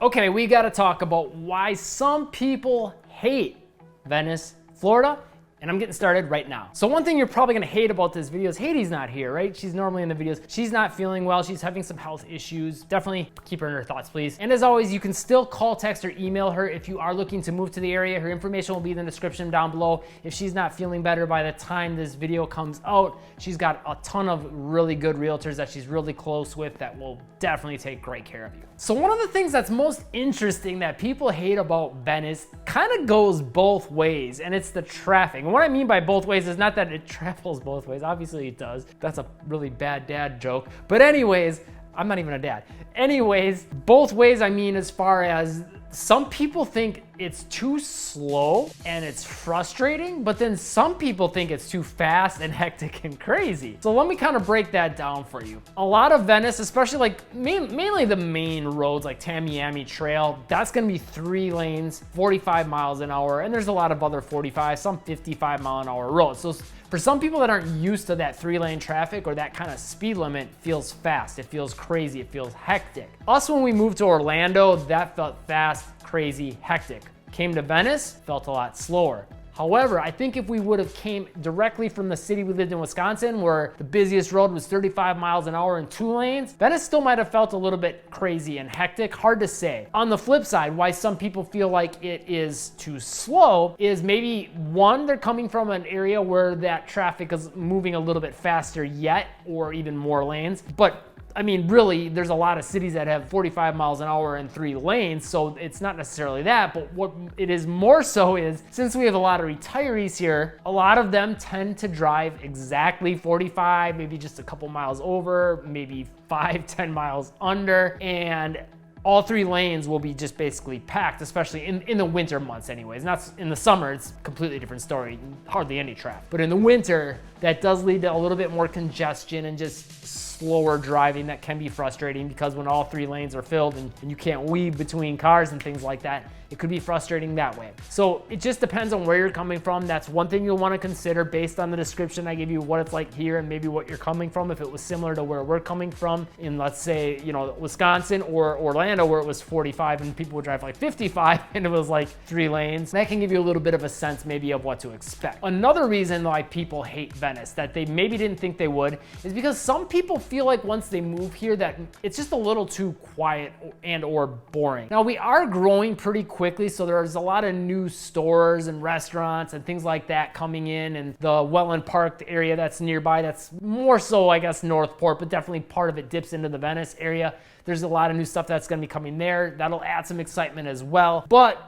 Okay, we gotta talk about why some people hate Venice, Florida, and I'm getting started right now. So one thing you're probably gonna hate about this video is Haiti's not here, right? She's normally in the videos. She's not feeling well. She's having some health issues. Definitely keep her in her thoughts, please. And as always, you can still call, text, or email her if you are looking to move to the area. Her information will be in the description down below. If she's not feeling better by the time this video comes out, she's got a ton of really good realtors that she's really close with that will definitely take great care of you. So one of the things that's most interesting that people hate about Venice kind of goes both ways, and it's the traffic. And what I mean by both ways is not that it travels both ways. Obviously it does. That's a really bad dad joke. But anyways, I'm not even a dad. Anyways, both ways I mean as far as some people think it's too slow and it's frustrating, but then some people think it's too fast and hectic and crazy. So let me kind of break that down for you. A lot of Venice, especially like mainly the main roads like Tamiami Trail, that's gonna be 3 lanes, 45 miles an hour, and there's a lot of other 45, some 55-mile-an-hour roads. So for some people that aren't used to that 3-lane traffic or that kind of speed limit, it feels fast, it feels crazy, it feels hectic. Us, when we moved to Orlando, that felt fast, crazy, hectic. Came to Venice, felt a lot slower. However, I think if we would have came directly from the city we lived in, Wisconsin, where the busiest road was 35 miles an hour and 2 lanes, Venice still might have felt a little bit crazy and hectic, hard to say. On the flip side, why some people feel like it is too slow is maybe one, they're coming from an area where that traffic is moving a little bit faster yet, or even more lanes. But I mean, really, there's a lot of cities that have 45 miles an hour and 3 lanes, so it's not necessarily that, but what it is more so is, since we have a lot of retirees here, a lot of them tend to drive exactly 45, maybe just a couple miles over, maybe 5-10 miles under, and all 3 lanes will be just basically packed, especially in the winter months anyways. Not in the summer, it's a completely different story, hardly any traffic. But in the winter, that does lead to a little bit more congestion and just slower driving that can be frustrating, because when all 3 lanes are filled and you can't weave between cars and things like that, it could be frustrating that way. So it just depends on where you're coming from. That's one thing you'll want to consider based on the description I give you, what it's like here and maybe what you're coming from. If it was similar to where we're coming from in, let's say, you know, Wisconsin or Orlando, where it was 45 and people would drive like 55 and it was like 3 lanes, that can give you a little bit of a sense maybe of what to expect. Another reason why people hate Venice that they maybe didn't think they would is because some people feel like once they move here that it's just a little too quiet and or boring. Now, we are growing pretty quickly, so there's a lot of new stores and restaurants and things like that coming in, and the Welland Park area that's nearby, that's more so I guess Northport, but definitely part of it dips into the Venice area. There's a lot of new stuff that's gonna be coming there. That'll add some excitement as well. But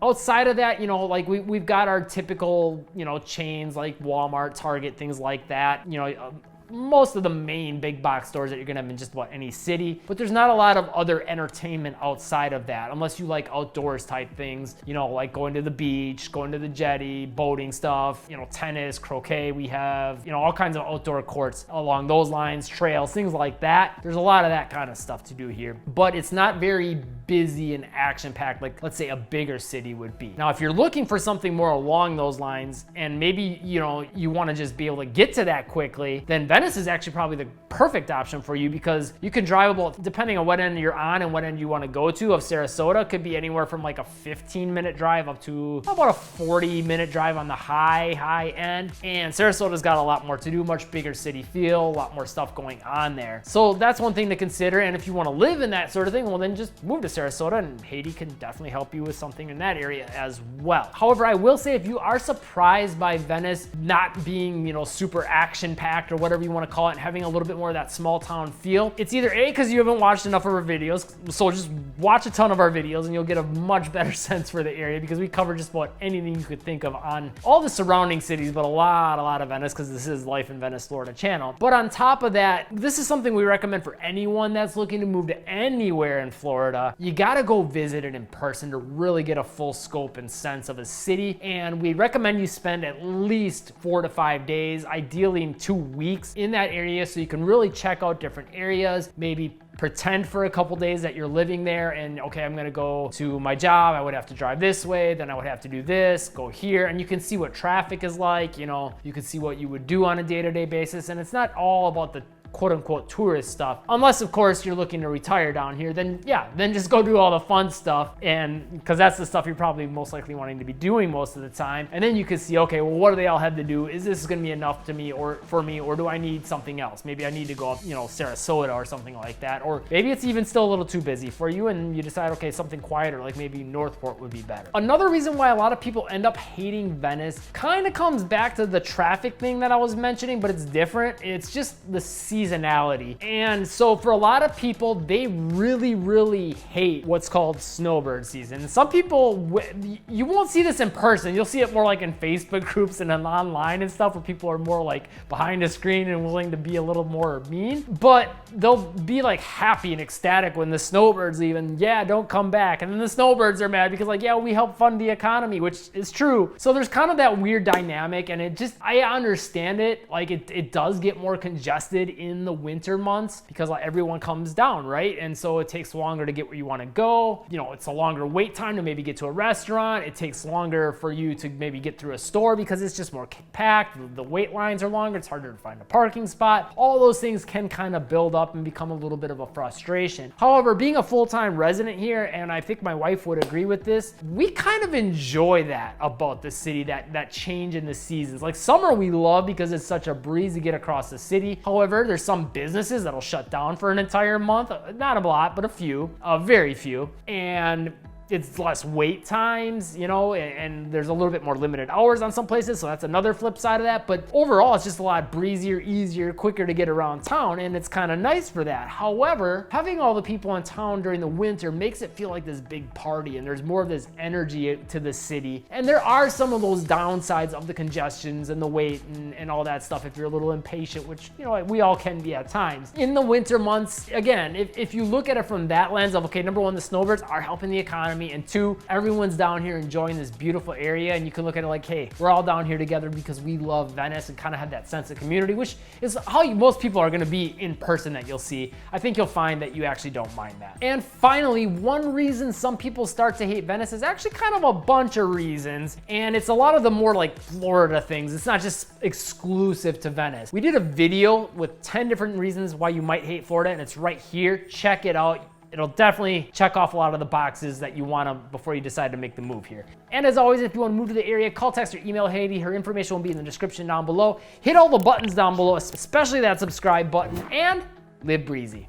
outside of that, you know, like we've got our typical, you know, chains like Walmart, Target, things like that, you know, most of the main big box stores that you're gonna have in just about any city, but there's not a lot of other entertainment outside of that, unless you like outdoors type things, you know, like going to the beach, going to the jetty, boating stuff, you know, tennis, croquet. We have, you know, all kinds of outdoor courts along those lines, trails, things like that. There's a lot of that kind of stuff to do here, but it's not very busy and action-packed like, let's say, a bigger city would be. Now, if you're looking for something more along those lines, and maybe, you know, you want to just be able to get to that quickly, then Venice is actually probably the perfect option for you, because you can drive about, depending on what end you're on and what end you want to go to, of Sarasota, could be anywhere from like a 15-minute drive up to about a 40-minute drive on the high end. And Sarasota's got a lot more to do, much bigger city feel, a lot more stuff going on there. So that's one thing to consider. And if you want to live in that sort of thing, well, then just move to Sarasota, and Haiti can definitely help you with something in that area as well. However, I will say, if you are surprised by Venice not being, you know, super action-packed or whatever you want to call it, and having a little bit more of that small town feel, it's either A, because you haven't watched enough of our videos, so just watch a ton of our videos and you'll get a much better sense for the area, because we cover just about anything you could think of on all the surrounding cities, but a lot of Venice, because this is Life in Venice, Florida channel. But on top of that, this is something we recommend for anyone that's looking to move to anywhere in Florida. You gotta go visit it in person to really get a full scope and sense of a city, and we recommend you spend at least 4 to 5 days, ideally in 2 weeks, in that area, so you can really check out different areas, maybe pretend for a couple days that you're living there, and okay, I'm gonna go to my job, I would have to drive this way, then I would have to do this, go here, and you can see what traffic is like, you know, you can see what you would do on a day-to-day basis. And it's not all about the quote unquote tourist stuff. Unless of course you're looking to retire down here, then yeah, then just go do all the fun stuff, and because that's the stuff you're probably most likely wanting to be doing most of the time. And then you can see, okay, well, what do they all have to do? Is this gonna be enough to me or for me, or do I need something else? Maybe I need to go up, Sarasota or something like that. Or maybe it's even still a little too busy for you and you decide, okay, something quieter, like maybe Northport would be better. Another reason why a lot of people end up hating Venice kind of comes back to the traffic thing that I was mentioning, but it's different. It's just the seasonality. And so for a lot of people, they really, really hate what's called Snowbird season. And some people, you won't see this in person. You'll see it more like in Facebook groups and then online and stuff where people are more like behind a screen and willing to be a little more mean. But they'll be like happy and ecstatic when the snowbirds leave and yeah, don't come back. And then the snowbirds are mad because like, yeah, we help fund the economy, which is true. So there's kind of that weird dynamic, and I understand it. Like it does get more congested in the winter months because like everyone comes down, right? And so it takes longer to get where you want to go. It's a longer wait time to maybe get to a restaurant. It takes longer for you to maybe get through a store because it's just more packed. The wait lines are longer. It's harder to find a parking spot. All those things can kind of build up and become a little bit of a frustration. However, being a full-time resident here, and I think my wife would agree with this, we kind of enjoy that about the city, that change in the seasons. Like summer we love because it's such a breeze to get across the city. However, there's some businesses that'll shut down for an entire month. Not a lot, but a few, very few. And it's less wait times, and there's a little bit more limited hours on some places, so that's another flip side of that. But overall, it's just a lot breezier, easier, quicker to get around town, and it's kind of nice for that. However, having all the people in town during the winter makes it feel like this big party, and there's more of this energy to the city. And there are some of those downsides of the congestions and the wait and all that stuff if you're a little impatient, which, we all can be at times. In the winter months, again, if you look at it from that lens of, okay, number one, the snowbirds are helping the economy, and two, everyone's down here enjoying this beautiful area, and you can look at it like, hey, we're all down here together because we love Venice and kind of have that sense of community, which is how most people are going to be in person that you'll see. I think you'll find that you actually don't mind that. And finally, one reason some people start to hate Venice is actually kind of a bunch of reasons, and it's a lot of the more like Florida things. It's not just exclusive to Venice. We did a video with 10 different reasons why you might hate Florida, and it's right here. Check it out. It'll definitely check off a lot of the boxes that you want to before you decide to make the move here. And as always, if you want to move to the area, call, text, or email Haiti. Her information will be in the description down below. Hit all the buttons down below, especially that subscribe button, and live breezy.